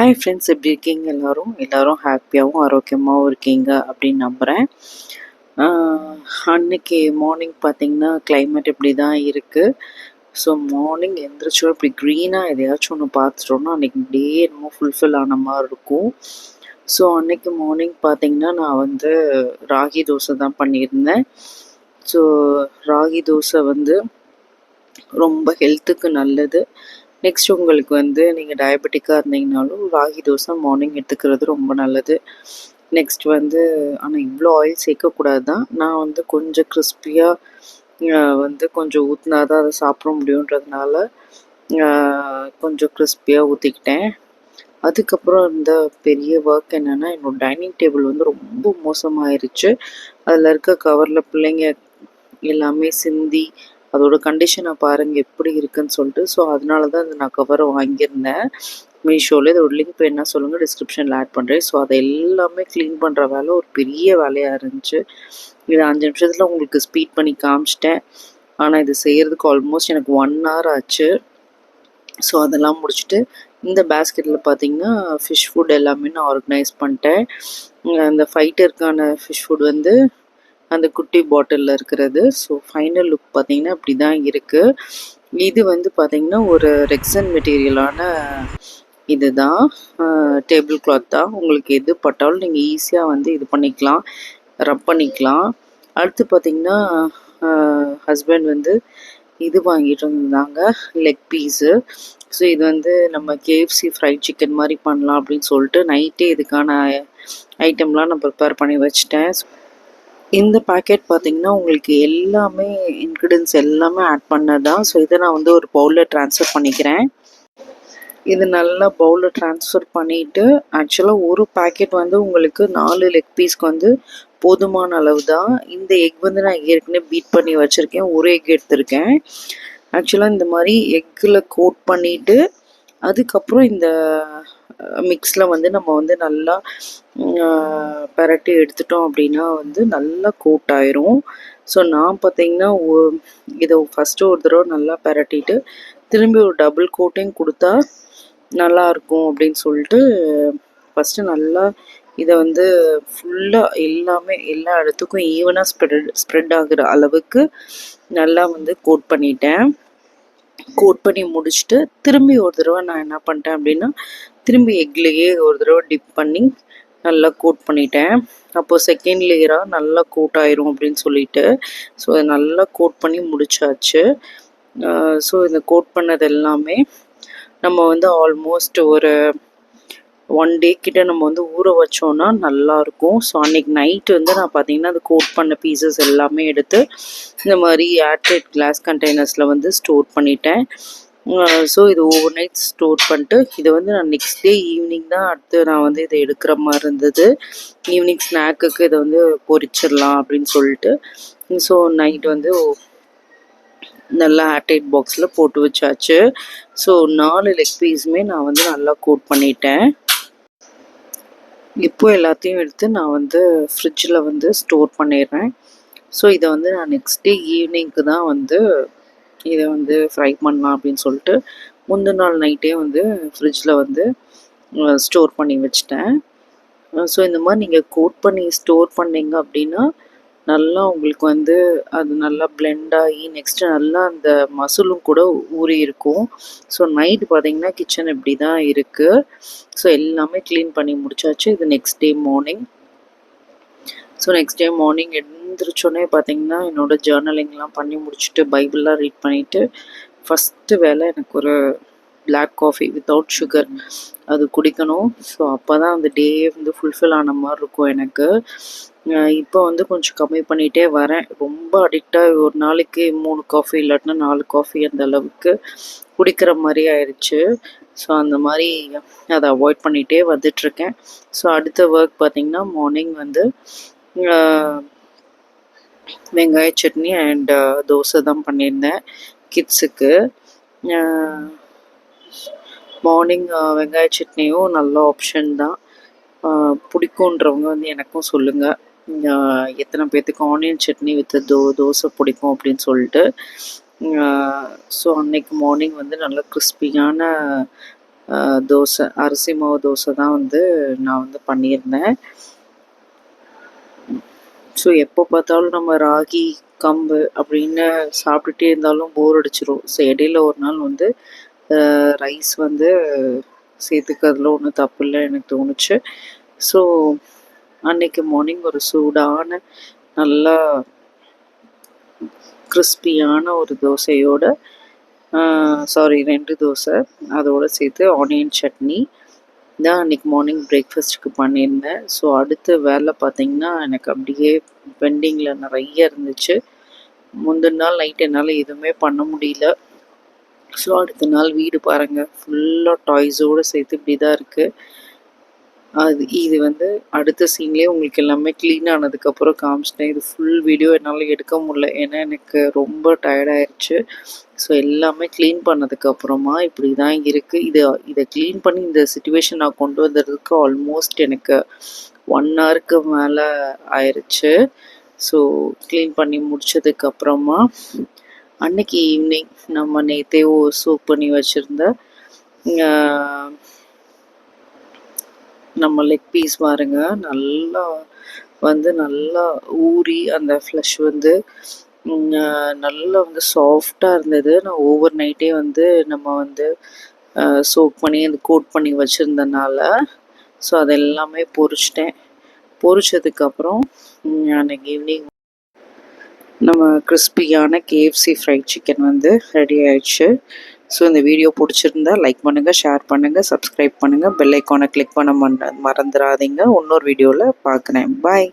Hi friends, எப்படி இருக்கீங்க? எல்லாரும் ஹாப்பியாகவும் ஆரோக்கியமாகவும் இருக்கீங்க அப்படின்னு நம்புகிறேன். அன்னைக்கு மார்னிங் பார்த்தீங்கன்னா கிளைமேட் இப்படி தான் இருக்குது. ஸோ மார்னிங் எந்திரிச்சோம் இப்படி க்ரீனாக எதையாச்சும் ஒன்று பார்த்துட்டோன்னா அன்றைக்கி டே என்னமோ ஃபுல்ஃபில் ஆன மாதிரி இருக்கும். ஸோ அன்னைக்கு மார்னிங் பார்த்தீங்கன்னா நான் வந்து ராகி தோசை தான் பண்ணியிருந்தேன். ஸோ ராகி தோசை வந்து ரொம்ப ஹெல்த்துக்கு நல்லது. நெக்ஸ்ட் உங்களுக்கு வந்து நீங்கள் டயபெட்டிக்காக இருந்தீங்கனாலும் ராகி தோசை மார்னிங் எடுத்துக்கிறது ரொம்ப நல்லது. நெக்ஸ்ட் வந்து ஆனால் இவ்வளோ ஆயில் சேர்க்கக்கூடாது தான். நான் வந்து கொஞ்சம் கிறிஸ்பியாக வந்து கொஞ்சம் ஊற்றினா தான் அதை சாப்பிட முடியுன்றதுனால கொஞ்சம் கிறிஸ்பியாக ஊற்றிக்கிட்டேன். அதுக்கப்புறம் இந்த பெரிய ஒர்க் என்னென்னா, என்னோடய டைனிங் டேபிள் வந்து ரொம்ப மோசமாயிருச்சு. அதில் இருக்க கவரில் பிள்ளைங்க எல்லாமே சிந்தி அதோட கண்டிஷனை பாருங்கள் எப்படி இருக்குன்னு சொல்லிட்டு. ஸோ அதனால தான் நான் கவரை வாங்கியிருந்தேன் மீஷோவில். இதோட லிங்க் வேணா சொல்லுங்கள், டிஸ்கிரிப்ஷனில் ஆட் பண்ணுறேன். ஸோ அதை எல்லாமே க்ளீன் பண்ணுற வேலை ஒரு பெரிய வேலையாக இருந்துச்சு. இது 5 நிமிஷத்தில் உங்களுக்கு ஸ்பீட் பண்ணி காமிச்சிட்டேன். ஆனால் இது செய்கிறதுக்கு ஆல்மோஸ்ட் எனக்கு 1 hour ஆச்சு. ஸோ அதெல்லாம் முடிச்சுட்டு இந்த பேஸ்கெட்டில் பார்த்தீங்கன்னா ஃபிஷ் ஃபுட் எல்லாமே நான் ஆர்கனைஸ் பண்ணிட்டேன். அந்த ஃபைட்டருக்கான ஃபிஷ் ஃபுட் வந்து அந்த குட்டி பாட்டிலில் இருக்கிறது. ஸோ ஃபைனல் லுக் பார்த்திங்கன்னா இப்படி தான் இருக்குது. இது வந்து பார்த்திங்கன்னா ஒரு ரெக்ஸன் மெட்டீரியலான இது தான், டேபிள் கிளாத் தான். உங்களுக்கு எது பட்டாலும் நீங்கள் ஈஸியாக வந்து இது பண்ணிக்கலாம், ரப் பண்ணிக்கலாம். அடுத்து பார்த்திங்கன்னா ஹஸ்பண்ட் வந்து இது வாங்கிட்டு வந்திருந்தாங்க, லெக் பீஸு. ஸோ இது வந்து நம்ம கேஎஃப்சி ஃப்ரைட் சிக்கன் மாதிரி பண்ணலாம் அப்படின்னு சொல்லிட்டு நைட்டே இதுக்கான ஐட்டம்லாம் நான் ப்ரிப்பேர் பண்ணி வச்சுட்டேன். இந்த பேக்கெட் பார்த்திங்கன்னா உங்களுக்கு எல்லாமே இன்க்ரீடியன்ஸ் எல்லாமே ஆட் பண்ணதான். ஸோ இதை நான் வந்து ஒரு பவுலில் ட்ரான்ஸ்ஃபர் பண்ணிக்கிறேன். இது நல்லா பவுலில் ட்ரான்ஸ்ஃபர் பண்ணிவிட்டு, ஆக்சுவலாக ஒரு பேக்கெட் வந்து உங்களுக்கு 4 லெக் பீஸ்க்கு வந்து போதுமான அளவு தான். இந்த எக் வந்து நான் ஏற்கனவே பீட் பண்ணி வச்சுருக்கேன். ஒரு எக் எடுத்திருக்கேன். ஆக்சுவலாக இந்த மாதிரி எக்கில் கோட் பண்ணிவிட்டு அதுக்கப்புறம் இந்த மிக்ஸில் வந்து நம்ம வந்து நல்லா பரட்டி எடுத்துட்டோம் அப்படின்னா வந்து நல்லா கோட் ஆயிரும். ஸோ நான் பார்த்திங்கன்னா இதை ஃபஸ்ட்டு ஒரு தடவை நல்லா பரட்டிட்டு திரும்பி ஒரு டபுள் கோட்டிங் கொடுத்தா நல்லாயிருக்கும் அப்படின்னு சொல்லிட்டு ஃபஸ்ட்டு நல்லா இதை வந்து ஃபுல்லாக எல்லா இடத்துக்கும் ஈவனாக ஸ்ப்ரெட் ஆகிற அளவுக்கு நல்லா வந்து கோட் பண்ணிட்டேன். கோட் பண்ணி முடிச்சுட்டு திரும்பி ஒரு தடவை நான் என்ன பண்ணிட்டேன் அப்படின்னா, திரும்பி எக்லேயே ஒரு தடவை டிப் பண்ணி நல்லா கோட் பண்ணிட்டேன். அப்போது செகண்ட் லேயராக நல்லா கோட் ஆயிரும் அப்படின்னு சொல்லிட்டு. ஸோ அதை நல்லா கோட் பண்ணி முடிச்சாச்சு. ஸோ இந்த கோட் பண்ணது எல்லாமே நம்ம வந்து ஆல்மோஸ்ட் ஒரு 1 day கிட்ட நம்ம வந்து ஊற வச்சோன்னா நல்லாயிருக்கும். ஸோ அன்றைக்கி நைட்டு வந்து நான் பார்த்திங்கன்னா அது கோட் பண்ண பீசஸ் எல்லாமே எடுத்து இந்த மாதிரி ஏர்டைட் கிளாஸ் கண்டெய்னர்ஸில் வந்து ஸ்டோர் பண்ணிட்டேன். ஸோ இது ஓவர் நைட் ஸ்டோர் பண்ணிட்டு இதை வந்து நான் நெக்ஸ்ட் டே ஈவினிங் தான் அடுத்து நான் வந்து இதை எடுக்கிற மாதிரி இருந்தது. ஈவினிங் ஸ்நாக்குக்கு இதை வந்து பொரிச்சிடலாம் அப்படின்னு சொல்லிட்டு. ஸோ நைட் வந்து நல்லா ஏர்டைட் பாக்ஸில் போட்டு வச்சாச்சு. ஸோ 4 லெக் பீஸுமே நான் வந்து நல்லா கோட் பண்ணிட்டேன். இப்போ எல்லாத்தையும் எடுத்து நான் வந்து ஃப்ரிட்ஜில் வந்து ஸ்டோர் பண்ணிடுறேன். ஸோ இதை வந்து நான் நெக்ஸ்ட் டே ஈவினிங்க்கு தான் வந்து இதை வந்து ஃப்ரை பண்ணலாம் அப்படின்னு சொல்லிட்டு முந்தின நாள் நைட்டே வந்து ஃப்ரிட்ஜில் வந்து ஸ்டோர் பண்ணி வச்சிட்டேன். ஸோ இந்த மாதிரி நீங்கள் கோட் பண்ணி ஸ்டோர் பண்ணிங்க அப்படின்னா நல்லா உங்களுக்கு வந்து அது நல்லா பிளெண்ட் ஆகி நெக்ஸ்ட்டு நல்லா அந்த மசிலும் கூட ஊறி இருக்கும். ஸோ நைட்டு பார்த்திங்கன்னா கிச்சன் இப்படி தான் இருக்குது. ஸோ எல்லாமே க்ளீன் பண்ணி முடிச்சாச்சு. இது next day morning. So next day morning எழுந்திரிச்சோன்னே பார்த்திங்கன்னா என்னோடய ஜேர்னலிங்லாம் பண்ணி முடிச்சுட்டு பைபிள்லாம் ரீட் பண்ணிவிட்டு ஃபஸ்ட்டு வேலை எனக்கு ஒரு பிளாக் காஃபி வித்தவுட் சுகர் அது குடிக்கணும். ஸோ அப்போ தான் அந்த டே வந்து ஃபுல்ஃபில் ஆன மாதிரி இருக்கும் எனக்கு. இப்போ வந்து கொஞ்சம் கம்மி பண்ணிகிட்டே வரேன். ரொம்ப அடிக்டாக ஒரு நாளைக்கு 3 காஃபி இல்லாட்டினா 4 காஃபி அந்த அளவுக்கு குடிக்கிற மாதிரி ஆயிடுச்சு. ஸோ அந்த மாதிரி அதை அவாய்ட் பண்ணிகிட்டே வந்துட்டுருக்கேன். ஸோ அடுத்த ஒர்க் பார்த்திங்கன்னா மார்னிங் வந்து வெங்காய சட்னி அண்ட் தோசை தான் பண்ணியிருந்தேன் கிட்ஸுக்கு. மார்னிங் வெங்காய சட்னியும் நல்ல ஆப்ஷன் தான். பிடிக்குன்றவங்க வந்து எனக்கும் சொல்லுங்கள், எத்தனை பேர்த்துக்கு ஆனியன் சட்னி வித் தோசை பிடிக்கும் அப்படின்னு சொல்லிட்டு. ஸோ அன்னைக்கு மார்னிங் வந்து நல்லா கிறிஸ்பியான தோசை, அரிசி மாவு தோசை தான் வந்து நான் வந்து பண்ணியிருந்தேன். ஸோ எப்போ பார்த்தாலும் நம்ம ராகி, கம்பு அப்படின்னு சாப்பிட்டுட்டே இருந்தாலும் போர் அடிச்சிரும். ஸோ இடையில ஒரு நாள் வந்து ரைஸ் வந்து சேர்த்துக்கிறதுல ஒன்றும் தப்பு இல்லை எனக்கு தோணுச்சு. ஸோ அன்னைக்கு மார்னிங் ஒரு சூடான நல்லா கிறிஸ்பியான ஒரு தோசையோட, சாரி 2 தோசை, அதோடு சேர்த்து ஆனியன் சட்னி தான் அன்றைக்கி மார்னிங் பிரேக்ஃபாஸ்ட்டுக்கு பண்ணியிருந்தேன். ஸோ அடுத்த வேலை பார்த்திங்கன்னா எனக்கு அப்படியே பெண்டிங்கில் நிறைய இருந்துச்சு. முந்தின நாள் நைட் என்னால் எதுவுமே பண்ண முடியல. ஸோ அடுத்த நாள் வீடு பாருங்கள், ஃபுல்லாக டாய்ஸோடு சேர்த்து இப்படி தான் இருக்குது. இது வந்து அடுத்த சீன்லேயே உங்களுக்கு எல்லாமே க்ளீன் ஆனதுக்கப்புறம் காமிச்சிட்டேன். இது ஃபுல் வீடியோ என்னால் எடுக்க முடியல, ஏன்னா எனக்கு ரொம்ப டயர்டாயிடுச்சு. ஸோ எல்லாமே க்ளீன் பண்ணதுக்கப்புறமா இப்படி தான் இருக்குது. இதை க்ளீன் பண்ணி இந்த சிச்சுவேஷன் நான் கொண்டு வந்ததுக்கு ஆல்மோஸ்ட் எனக்கு 1 ஹவருக்கு மேலே ஆயிடுச்சு. ஸோ க்ளீன் பண்ணி முடிச்சதுக்கப்புறமா அன்னைக்கு ஈவினிங் நம்ம நேற்றே சூப் பண்ணி வச்சுருந்த நம்ம லெக் பீஸ் பாருங்க, நல்லா ஊறி அந்த ஃப்ளஷ் வந்து நல்லா வந்து சாஃப்டாக இருந்தது. நான் ஓவர் நைட்டே வந்து நம்ம வந்து சோக் பண்ணி அந்த கோட் பண்ணி வச்சுருந்தனால ஸோ அதெல்லாமே பொரிச்சிட்டேன். பொரிச்சதுக்கப்புறம் அன்றைக்கி ஈவினிங் நம்ம கிறிஸ்பியான KFC ஃப்ரைட் சிக்கன் வந்து ரெடி ஆயிடுச்சு. ஸோ இந்த வீடியோ பிடிச்சிருந்தா லைக் பண்ணுங்கள், ஷேர் பண்ணுங்கள், சப்ஸ்கிரைப் பண்ணுங்கள், பெல் ஐக்கானை கிளிக் பண்ண மறந்துடாதீங்க. இன்னொரு வீடியோவில் பார்க்குறேன். பாய்.